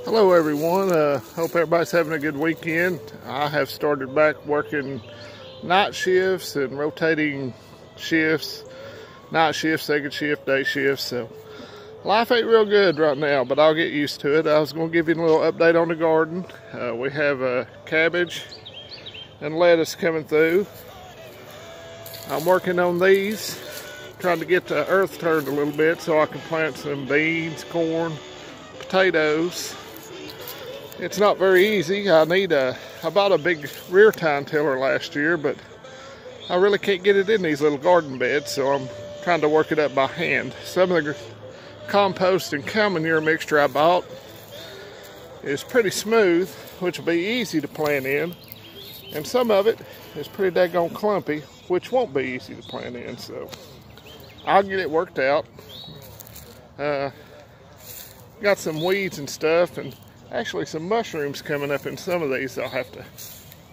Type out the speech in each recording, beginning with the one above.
Hello everyone, hope everybody's having a good weekend. I have started back working night shifts and rotating shifts, night shift, second shift, day shifts, so life ain't real good right now, but I'll get used to it. I was going to give you a little update on the garden. We have cabbage and lettuce coming through. I'm working on these, trying to get the earth turned a little bit so I can plant some beans, corn, potatoes. It's not very easy. I bought a big rear tine tiller last year, but I really can't get it in these little garden beds, so I'm trying to work it up by hand. Some of the compost and cow manure mixture I bought is pretty smooth, which will be easy to plant in, and some of it is pretty daggone clumpy, which won't be easy to plant in, so I'll get it worked out. Got some weeds and stuff, and actually some mushrooms coming up in some of these I'll have to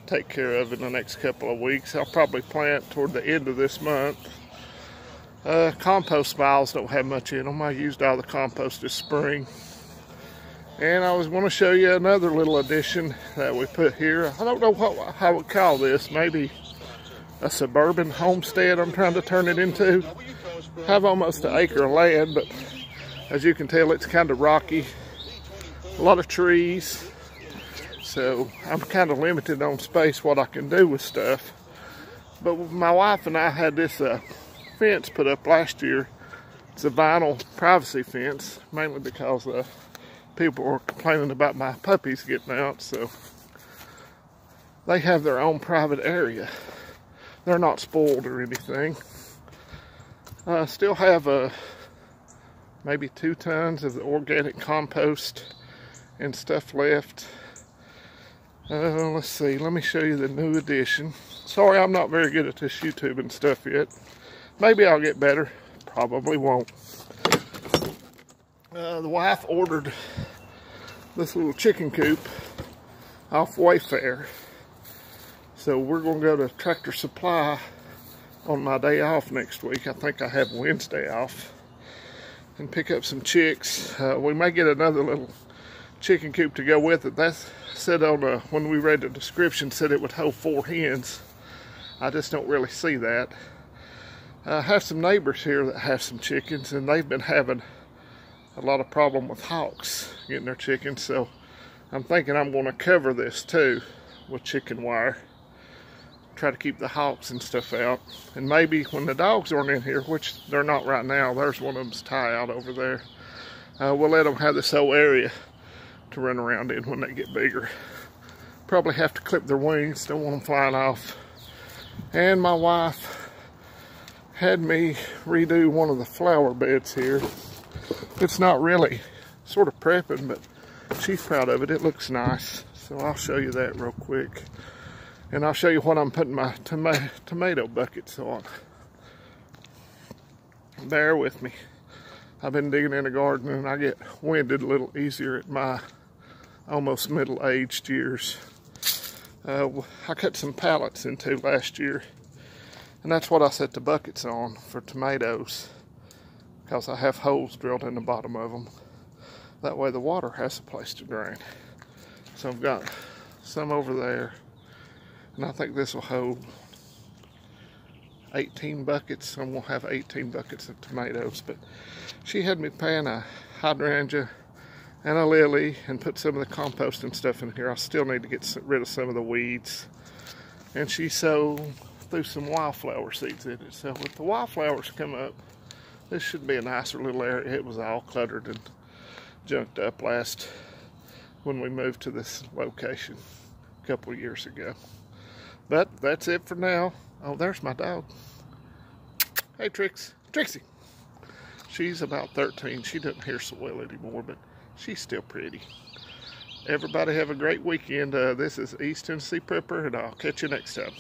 take care of in the next couple of weeks. I'll probably plant toward the end of this month. Compost piles don't have much in them. I used all the compost this spring. And I was going to show you another little addition that we put here. I don't know what I would call this. Maybe a suburban homestead I'm trying to turn it into. I have almost an acre of land, but as you can tell, it's kind of rocky. A lot of trees, so I'm kind of limited on space what I can do with stuff. But my wife and I had this fence put up last year. It's a vinyl privacy fence, mainly because people were complaining about my puppies getting out, so they have their own private area. They're not spoiled or anything. I still have maybe 2 tons of the organic compost and stuff left. Let's see, let me show you the new addition. Sorry, I'm not very good at this YouTube and stuff yet. Maybe I'll get better, probably won't. The wife ordered this little chicken coop off Wayfair. So we're gonna go to Tractor Supply on my day off next week. I think I have Wednesday off, and pick up some chicks. We may get another little chicken coop to go with it. That's said on when we read the description, said it would hold 4 hens. I just don't really see that. I have some neighbors here that have some chickens, and they've been having a lot of problem with hawks getting their chickens, so I'm thinking I'm going to cover this too with chicken wire. Try to keep the hawks and stuff out. And maybe when the dogs aren't in here, which they're not right now, there's one of them's tie out over there, we'll let them have this whole area to run around in when they get bigger. Probably have to clip their wings, don't want them flying off. And my wife had me redo one of the flower beds here. It's not really sort of prepping, but she's proud of it. It looks nice. So I'll show you that real quick. And I'll show you what I'm putting my tomato buckets on. Bear with me. I've been digging in the garden, and I get winded a little easier at my almost middle-aged years. I cut some pallets into last year, and that's what I set the buckets on for tomatoes, because I have holes drilled in the bottom of them. That way the water has a place to drain. So I've got some over there, and I think this will hold 18 buckets. I'm gonna have 18 buckets of tomatoes. But she had me plant a hydrangea and a lily and put some of the compost and stuff in here. I still need to get rid of some of the weeds. And she threw some wildflower seeds in it. So if the wildflowers come up, this should be a nicer little area. It was all cluttered and junked up when we moved to this location a couple of years ago. But that's it for now. Oh, there's my dog. Hey, Trixie. She's about 13. She doesn't hear so well anymore, but she's still pretty. Everybody have a great weekend. This is East Tennessee Prepper, and I'll catch you next time.